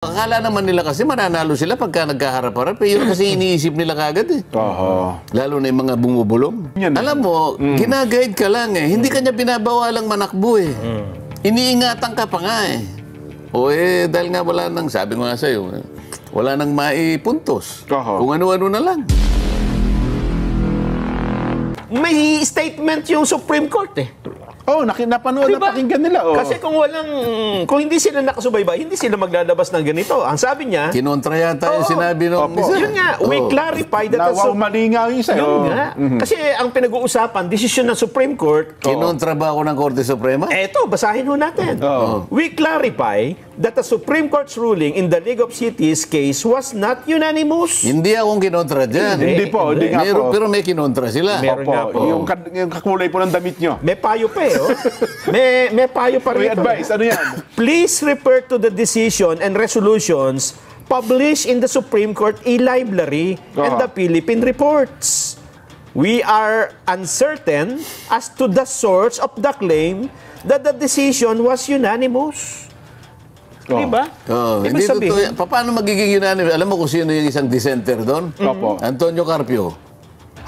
Akala naman nila kasi mananalo sila pagka nagkaharap-harap. Yun kasi iniisip nila kagad eh. Lalo na yung mga bumubulong. Alam mo, ginaguide ka lang eh. Hindi ka niya binabawalang manakbo eh. Iniingatan ka pa nga eh. O eh, dahil nga wala nang, sabi ko nga sa'yo, wala nang maipuntos. Kung ano-ano na lang. May statement yung Supreme Court eh. Napanood Diba? na pakinggan nila. Kasi kung hindi sila nakasubaybay, hindi sila maglalabas ng ganito. Ang sabi niya, Kinontra yata yung sinabi nung isa. yun nga, we clarify that mali nga yung isa. Yun nga. Kasi ang pinag-uusapan, desisyon ng Supreme Court. Kinontra ba ako ng Korte Suprema? Eto, basahin ho natin. We clarify that the Supreme Court's ruling in the League of Cities case was not unanimous. Hindi akong kinontra dyan. Hindi po, hindi nga po. Pero may kinontra sila. Meron nga po. Yung kakulay po ng damit nyo. May payo pa eh. Oh. may payo pa rin. May advice, ano yan? Please refer to the decision and resolutions published in the Supreme Court e-library and the Philippine reports. We are uncertain as to the source of the claim that the decision was unanimous. Diba? Hindi sabihin, totoo. Paano magiging unanimous? Alam mo kung sino yung isang dissenter doon? Antonio Carpio.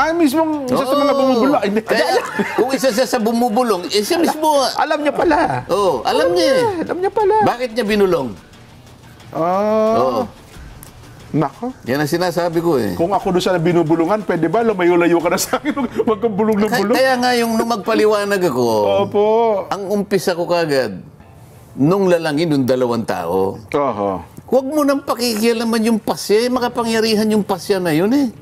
Mismong isa sa mga bumubulong. Kaya, kung isa siya sa bumubulong, siya mismo. alam niya pala. Alam niya eh. Alam niya pala. Bakit niya binulong? Nako. Yan ang sinasabi ko eh. Kung ako doon sa binubulungan, pwede ba lumayo-layo ka na sa akin? Huwag kang bulong ng bulong. Kaya nga yung nung magpaliwanag ako, ang umpisa ko kagad, nung lalangin yung 2 tao. Huwag mo nang pakikialaman yung pasya. Makapangyarihan yung pasya na yun eh.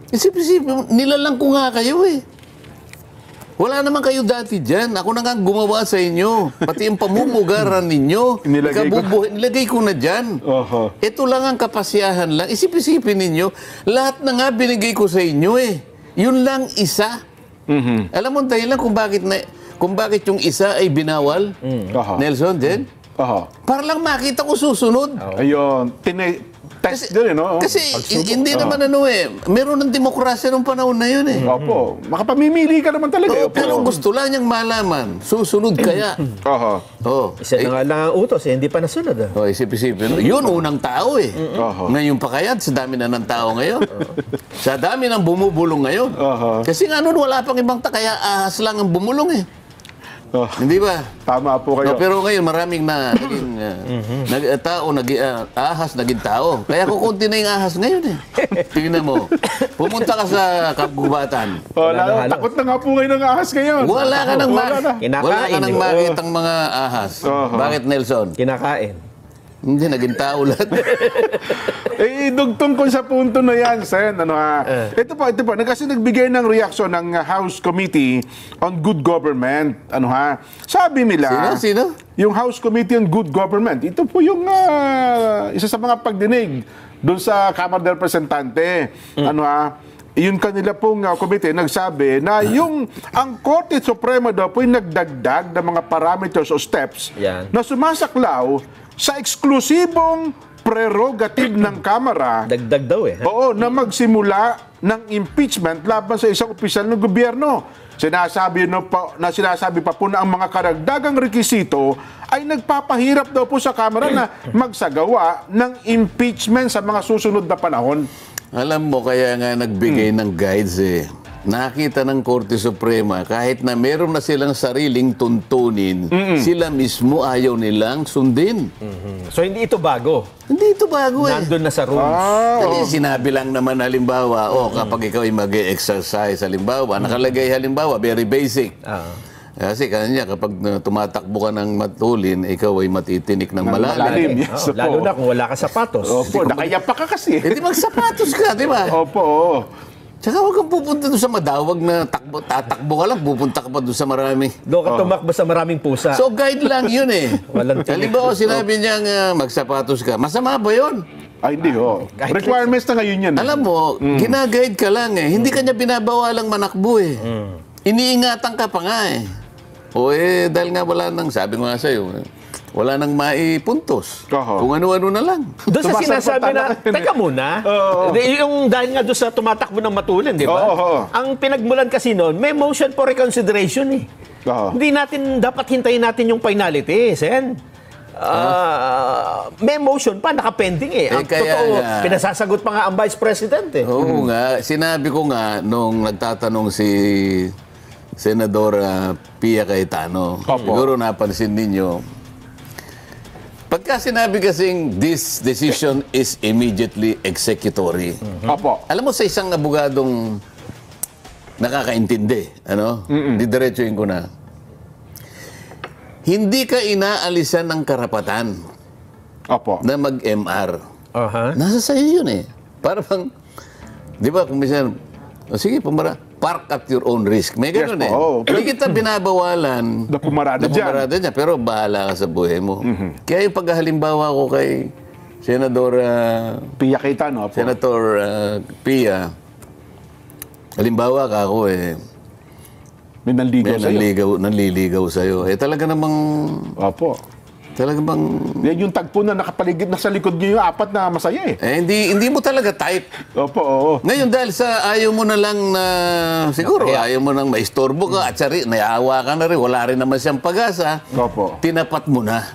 Isip-isip, nilalang ko nga kayo eh. Wala naman kayo dati dyan. Ako na nga gumawa sa inyo. Pati yung pamumugaran ninyo. Nilagay ko na dyan. Ito lang ang kapasyahan lang. Isip-isipin ninyo, lahat na nga binigay ko sa inyo eh. Yun lang isa. Alam mo dahilan kung bakit yung isa ay binawal? Nelson, din? Para lang makita ko susunod. Ayun. Test din, no? Kasi hindi naman meron ng demokrasya nung panahon na yun eh. Makapamimili ka naman talaga. Pero gusto lang niyang malaman, susunod kaya. Isa na nga lang ang utos, hindi pa nasunod. Isip-isipin. Yun, unang tao eh. Ngayon pa kaya, sa dami na ng tao ngayon. Sa dami ng bumubulong ngayon. Kasi nga noon, wala pang ibang kaya ahas lang ang bumulong eh. Hindi ba? Tama po kayo. Pero ngayon, maraming na naging ahas, naging tao. Kaya kukunti na yung ahas ngayon eh. Tingnan mo. Pumunta ka sa kagubatan. Takot na nga po kayo ng ahas ngayon. Wala ka nang makitang mga ahas. Bakit, Nelson? Kinakain. Hindi, naging tao lahat. Dugtong ko sa punto na yan, Sen. Ito po. Kasi nagbigay ng reaksyon ng House Committee on Good Government. Sabi nila... Sino? Yung House Committee on Good Government. Ito po yung isa sa mga pagdinig doon sa Kamara del Representante. Yung kanila pong committee nagsabi na ang Korte Suprema daw po yung nagdagdag ng mga parameters o steps na sumasaklaw sa eksklusibong prerogative ng Kamara. Dagdag daw eh. Na magsimula ng impeachment laban sa isang opisyal ng gobyerno. Sinasabi pa po na ang mga karagdagang rekisito ay nagpapahirap daw po sa Kamara na magsagawa ng impeachment sa mga susunod na panahon. Alam mo, kaya nga nagbigay ng guides eh. Nakita ng Korte Suprema, kahit na meron na silang sariling tuntunin, sila mismo ayaw nilang sundin. So hindi ito bago? Hindi ito bago eh. Nandun na sa rules. Sinabi lang naman halimbawa, kapag ikaw ay mag-exercise halimbawa, nakalagay halimbawa, very basic. Kasi kanya, kapag tumatakbo ka ng matulin, ikaw ay matitinik ng malalim. Lalo na kung wala ka sapatos. Nakayapa ka kasi. Hindi magsapatos ka, di ba? Tsaka huwag kang pupunta doon sa madawag na tatakbo ka lang, pupunta ka pa doon sa marami. Doon ka tumakbo sa maraming pusa. So guide lang yun eh. Halimbawa, sinabi niyang magsapatos ka. Masama ba yun? Hindi Requirements na ngayon yan. Alam mo, ginaguide ka lang eh. Hindi ka niya binabawalang manakbo eh. Iniingatan ka pa nga eh. Dahil nga wala nang, sabi ko nga sa'yo, wala nang maipuntos. Kung ano-ano na lang. Doon sa sinasabi na, teka muna, yung dahil nga doon sa tumatakbo ng matulin, di ba? Ang pinagmulan kasi noon, may motion for reconsideration eh. Hindi natin, dapat hintayin natin yung finality, Sen. may motion pa, nakapending eh. Ang kaya totoo, nga. pinasasagot pa nga ang Vice President eh. Oo nga, sinabi ko nga nung nagtatanong si Senadora Pia Cayetano, siguro napansin ninyo, pagka sinabi kasing this decision is immediately executory, alam mo sa isang abogadong nakakaintindi, didiretsuhin ko na, hindi ka inaalisan ng karapatan na mag-MR. Nasa sa'yo yun eh. Para bang, di ba, kung minsan, sige, park at your own risk. May gano'n eh. Hindi kita binabawalan na pumarada dyan. Pero bahala ka sa buhay mo. Kaya yung paghalimbawa ko kay Pia Cayetano. Senator Pia, halimbawa ka ako eh, may nanliligaw sa'yo. Eh talaga namang... Talaga bang... Yan yung tagpo na nakapaligid na sa likod niyo yung 4 na masaya eh. Hindi mo talaga type. Ngayon dahil sa ayaw mo na lang na... Siguro ayaw mo nang maistorbo ka at naiawa ka na rin. Wala rin naman siyang pag-asa. Tinapat mo na.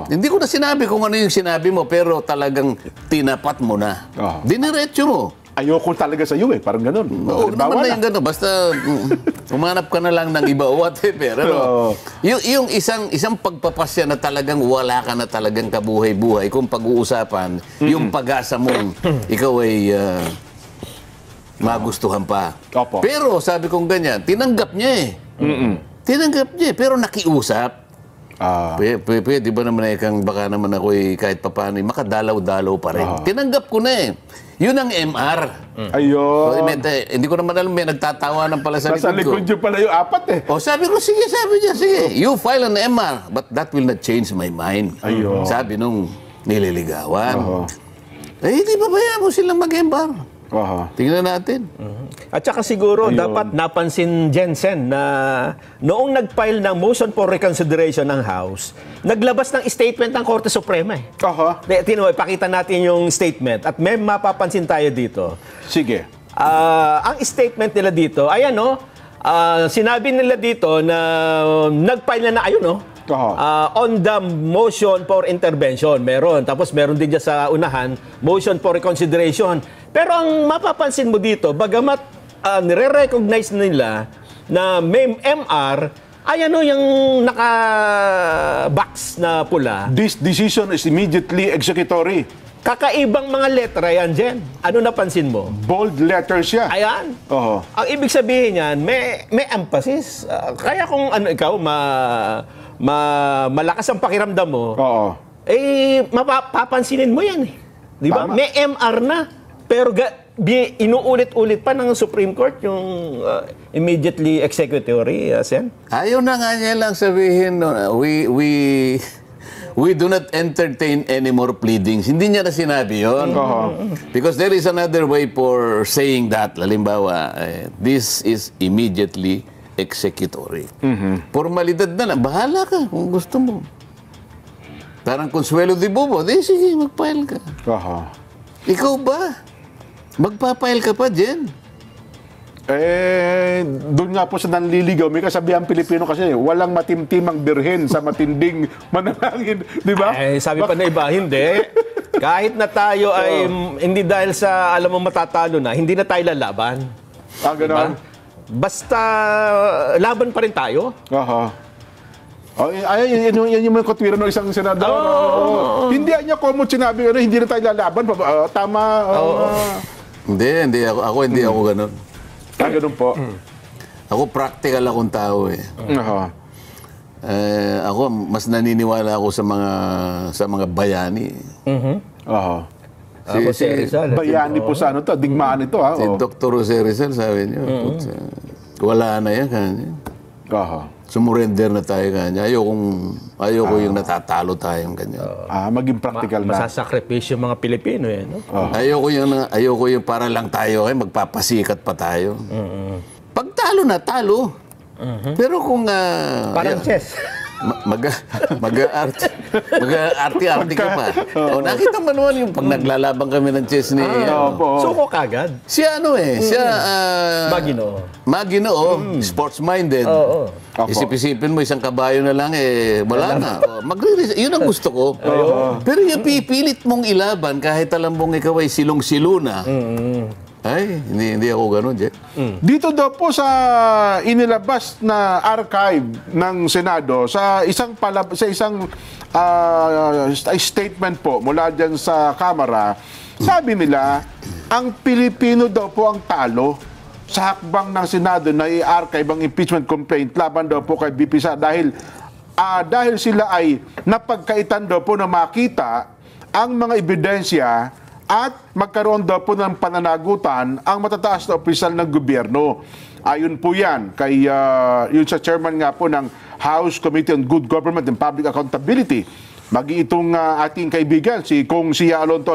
Hindi ko na sinabi kung ano yung sinabi mo pero talagang tinapat mo na. Diniretso mo. Ayoko talaga sa iyo eh. Parang ganun. Oo, naman na yung ganun. Basta umanap ka na lang ng iba o whatever. Yung isang pagpapasya na talagang wala ka na talagang kabuhay-buhay kung pag-uusapan, yung pag-asa mong ikaw ay magustuhan pa. Pero sabi kong ganyan, tinanggap niya eh. Tinanggap niya eh, pero nakiusap. Pwede ba naman kang baka naman ako kahit papaano makadalaw-dalaw pa rin. Tinanggap ko na eh. Yun ang MR. Hindi ko naman alam, may nagtatawanan pala sa likod ko. Nasa likod nyo pala yung 4 eh. Sabi ko, sabi niya, you file an MR, but that will not change my mind. Sabi nung nililigawan. Hindi ba mo silang mag-MR? Tingnan natin. At saka siguro dapat napansin Jensen na noong nag-file ng motion for reconsideration ng House, naglabas ng statement ng Korte Suprema eh. Pakita natin yung statement at may mapapansin tayo dito. Sige. Ang statement nila dito, sinabi nila dito na nag-file na on the motion for intervention, meron. Tapos meron din dyan sa unahan, motion for reconsideration. Pero ang mapapansin mo dito, bagamat nire-recognize nila na may MR, yung naka-box na pula. This decision is immediately executory. Kakaibang mga letra yan, Jen. Ano napansin mo? Bold letters siya. Ayan. Ang ibig sabihin yan, may emphasis. Kaya kung ikaw, malakas ang pakiramdam mo, mapapansinin mo yan eh. Di ba? May MR na. Pero inuulit-ulit pa ng Supreme Court yung immediately executory, Sen? Ayaw na nga niya lang sabihin, we do not entertain any more pleadings. Hindi niya na sinabi yun. Because there is another way for saying that. Halimbawa, this is immediately executory. Formalidad na lang. Bahala ka kung gusto mo. Parang Consuelo de Bobo, sige, mag-file ka. Ikaw ba? Magpapile ka pa, Jen? Doon nga po sa nanliligaw, may kasabihan Pilipino kasi, walang matimtimang birhen sa matinding manalangin. Di ba? Sabi pa na iba, hindi. Kahit na tayo ay hindi dahil sa alam mo matatalo na, hindi na tayo lalaban. Gano'n? Basta laban pa rin tayo. Yan yung mga katwiran ng isang senador. Hindi niya common sinabi, hindi na tayo lalaban. Tama. Hindi ako ganun. Ganun po. Ako practical akong tao eh. Ako mas naniniwala ako sa mga bayani. Si Rizal. Bayani po sa digmaan ito. Si Dr. Jose Rizal, sabi niyo, wala na yan kanya. Sumurrender na tayo kanya. Ayoko yung natatalo tayong kanya. Maging practical na. Masasakripisyo yung mga Pilipino eh. No? Ayoko yung para lang tayo, magpapasikat pa tayo. Pag talo na, talo. Pero kung... parang chess. mag-arti-arti ka pa. Nakita mo naman yung pag naglalaban kami ng chess ni... Suko kagad. Siya Maginoo, sports-minded. Isip-isipin mo, isang kabayo na lang, wala na. Yun ang gusto ko. Pero yung pipilit mong ilaban, kahit alam mong ikaw ay silong-silo na, ay, hindi ako ganun, Jeff. Dito daw po sa inilabas na archive ng Senado, sa isang statement po mula dyan sa Kamara, sabi nila, ang Pilipino daw po ang talo sa hakbang ng Senado na i-archive ang impeachment complaint laban daw po kay BP Sara dahil sila ay napagkaitan daw po na makita ang mga ebidensya at magkaroon daw po ng pananagutan ang matataas na opisyal ng gobyerno. Ayon po yan kay yun sa chairman nga po ng House Committee on Good Government and Public Accountability. Itong ating kaibigan, si Kong Sia Alonto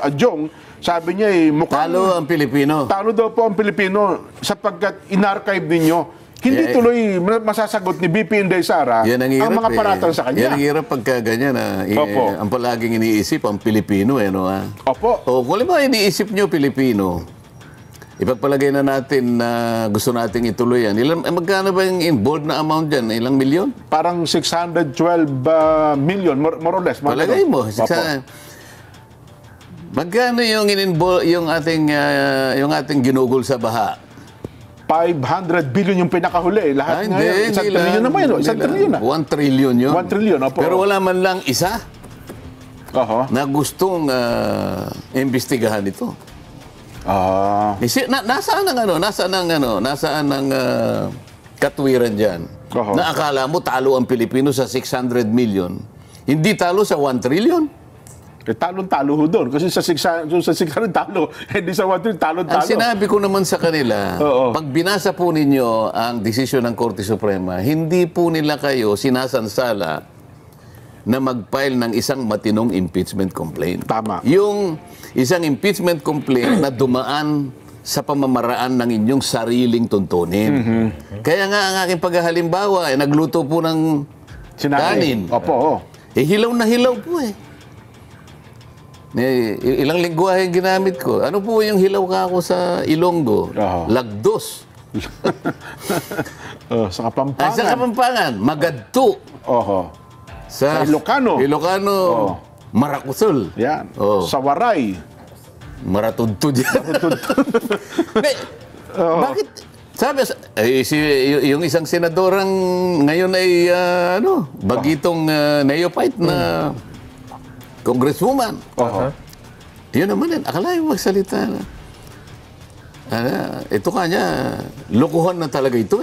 Adjong, sabi niya mukhang... Talo ang Pilipino. Talo daw po ang Pilipino sapagkat in-archive ninyo. Hindi tuloy masasagot ni BP Inday Sara ang mga paratang sa kanya. Yan ang hirap pagka ganyan. Ang palaging iniisip, ang Pilipino. Opo. O kung ba iniisip nyo Pilipino, ipagpalagay na natin na gusto nating ituloy yan. Magkano ba yung involved na amount dyan? Ilang milyon? Parang 612 million, more or less. Palagay mo. Magkano yung ating ginugol sa baha? 500 billion yung pinakahuli. Lahat ngayon, 1 trillion naman yun. 1 trillion na. 1 trillion yun. 1 trillion, opo. Pero wala man lang isa na gustong imbestigahan ito. Nasaan ang katwiran dyan? Na akala mo talo ang Pilipino sa 600 million. Hindi talo sa 1 trillion. Talon-talo ho doon. Kasi sa 600 talo, hindi sa 1 trillion, talon-talo. Ang sinabi ko naman sa kanila, pag binasa po ninyo ang desisyon ng Korte Suprema, hindi po nila kayo sinasansala na mag-file ng isang matinong impeachment complaint. Tama. Yung isang impeachment complaint na dumaan sa pamamaraan ng inyong sariling tuntunin. Kaya nga ang aking paghahalimbawa, nagluto po ng kanin. Opo. Hilaw na hilaw po ilang lingwahe yung ginamit ko. Ano po yung hilaw ka ako sa Ilonggo? Lagdos. Sa Kapampangan. Sa Kapampangan. Magadto. Sa Ilocano. Marakusol. Yan. Sa Waray. Maratudtud yan. Bakit? Sabi, yung isang senadorang ngayon ay bagitong neophyte na congresswoman. Yun naman yan. Akala yung magsalita na. Ito kanya, lokohan na talaga ito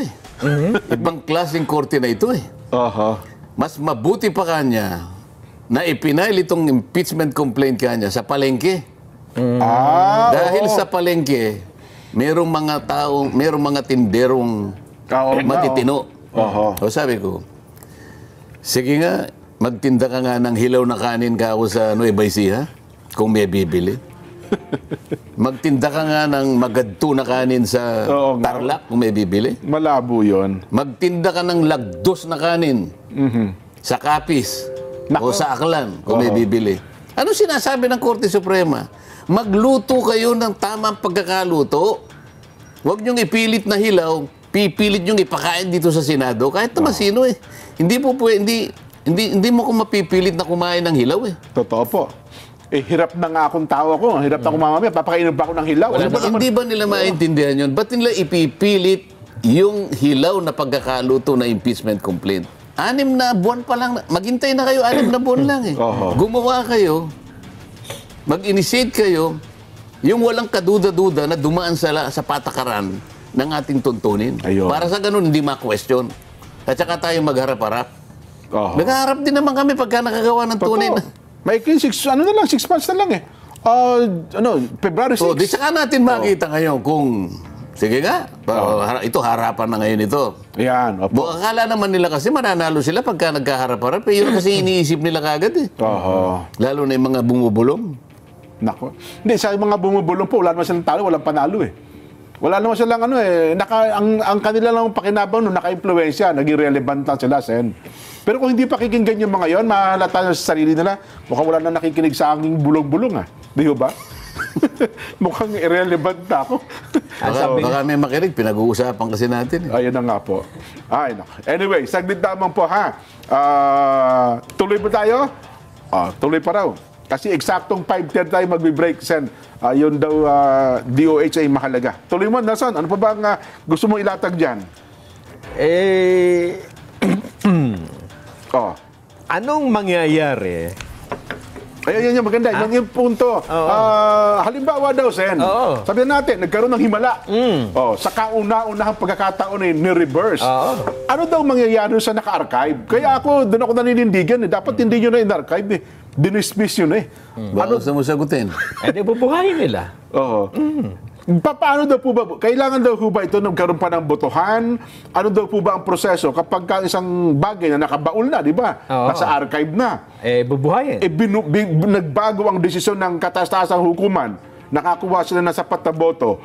Ibang klaseng korte na ito Mas mabuti pa kanya na ipinail itong impeachment complaint kanya sa palengke. Dahil sa palengke, merong mga tinderong matitino. O sabi ko, sige nga, magtinda ka nga ng hilaw na kanin ka ako sa Nueva Ecija, kung may bibili. Magtinda ka nga ng magadto na kanin sa Tarlac, kung may bibili. Malabo yun. Magtinda ka ng lagdos na kanin sa Capiz o sa Aklan, kung may bibili. Ano sinasabi ng Korte Suprema? Magluto kayo ng tamang pagkakaluto. Huwag niyong ipilit na hilaw, pipilit niyong ipakain dito sa Senado, kahit naman sino Hindi po Hindi mo ko mapipilit na kumain ng hilaw Totoo po. Hirap na nga akong tao ako. Hirap na kumamamaya. Papakainin ba ako ng hilaw? Hindi ba nila maintindihan yun? Ba't nila ipipilit yung hilaw na pagkakaluto na impeachment complaint? 6 na buwan pa lang. Maghintay na kayo, 6 na buwan lang Gumawa kayo. Mag-initiate kayo. Yung walang kaduda-duda na dumaan sa patakaran ng ating tuntunin. Para sa ganun, hindi ma-question. At saka tayo magharap-harap. Naghaharap din naman kami pagka nakagawa ng tunay na. May 6 months na lang February 6. Di saka natin makita ngayon kung, sige nga, ito harapan na ngayon ito. Yan, Akala naman nila kasi mananalo sila pagka nagkaharap-harap. Yun kasi iniisip nila kagad Lalo na yung mga bumubulong. Nako. Hindi, sa mga bumubulong po, wala naman silang talo, walang panalo Wala naman silang ang kanila lang pakinabang nung naka-impluwensya, naging relevant lang sila, Sen. Pero kung hindi pakikinggan yung mga yon, mahalata na sa sarili nila, mukhang wala na nakikinig sa aking bulong-bulong, Di ba? Mukhang irrelevant na ako. Baka may makinig, pinag-uusapan kasi natin. Ayun na nga po. Anyway, saglit lamang po, tuloy ba tayo? Tuloy pa raw. Kasi eksaktong 5:10 tayo magbe-break, Sen. Yun daw, DOH ay mahalaga. Tuloy mo, Nelson. Ano pa ba ang gusto mong ilatag dyan? Anong mangyayari? Yan yung maganda. Yan yung punto. Halimbawa daw, Sen. Sabihin natin, nagkaroon ng himala. Sa kauna-unahang pagkakataon ni-reverse. Ano daw mangyayari sa naka-archive? Kaya doon ako naninindigan. Dapat hindi nyo na in-archive. Dinismiss yun Ano gusto mo sagutin? Di bubuhayin nila. Paano daw po ba? Kailangan daw po ba ito nagkaroon pa ng botohan? Ano daw po ba ang proseso kapag isang bagay na nakabaul na, di ba? Nasa archive na. Bubuhayin. Nagbago ang desisyon ng kataas-taasang hukuman. Nakakuha sila ng sapat na boto.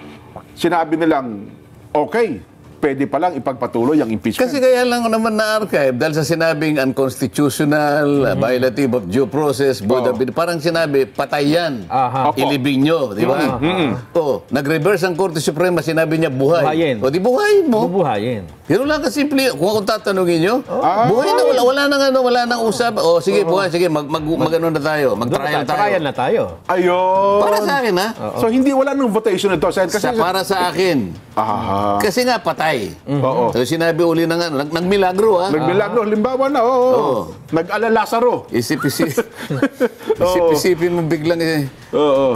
Sinabi nilang, okay, pwede palang ipagpatuloy ang impeachment. Kasi kaya lang naman na-archive dahil sa sinabing unconstitutional, violative of due process, parang sinabi, patay yan. Ilibing nyo, di ba? Nag-reverse ang Korte Suprema, sinabi niya buhay. Buhayin. O di buhayin mo. Bubuhayin. Yun lang kasimple. Kung akong tatanungin nyo, buhay na, wala nang usap. Sige, buhay, sige, mag-ano na tayo, mag-trial tayo. Trial na tayo. Ayun. Para sa akin, So, hindi wala nung votation ito, Sen. Kasi para sa akin. Kasi nga, patay. So, sinabi uli na nga, nagmilagro, Nagmilagro, halimbawa na, Nag-ala Lazaro. Isip-isipin mo biglang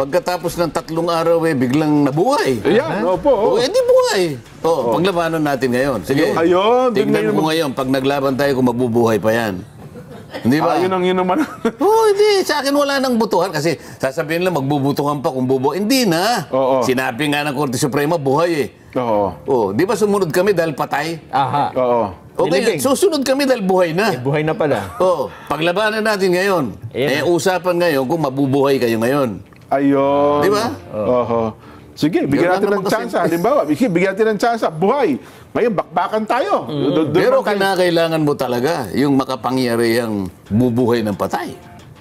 pagkatapos ng 3 araw biglang nabuhay. Ayan, opo. Di buhay. Paglabanan natin ngayon. Sige, tignan mo ngayon, pag naglaban tayo kung mabubuhay pa yan. Hindi ba? Yun naman. Hindi. Sa akin wala nang butuhan kasi sasabihin lang magbubutuhan pa kung bubuhay. Hindi na. Sinabi nga ng Korte Suprema, buhay Di ba sumunod kami dahil patay? Okay, susunod kami dahil buhay na. Buhay na pala. Paglabanan natin ngayon. Usapan ngayon kung mabubuhay kayo ngayon. Ayun. Di ba? Sige, bigyan natin ng tsansa. Halimbawa, bigyan natin ng tsansa. Buhay. Ngayon, bakbakan tayo. Pero kinakailangan mo talaga yung makapangyarihang bubuhay ng patay.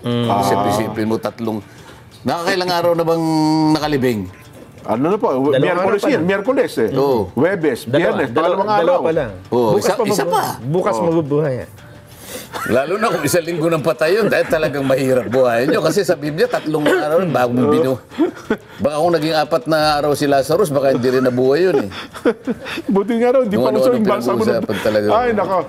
Isip-isipin mo 3. Nakakailang araw na bang nakalibing? Ano na po? Miyerkules Huwebes, Biyernes, dalawang araw. Dalawa pa lang. Isa pa. Bukas mabubuhay. Lalo na kung 1 linggo ng patay yun, dahil talagang mahirap buhayin nyo. Kasi sa Biblia, 3 araw bago mo Baka kung naging 4 na araw si Lazarus, baka hindi rin nabuhay yun Buti nga raw, hindi pa uso yung bansa mo. Ay, nako.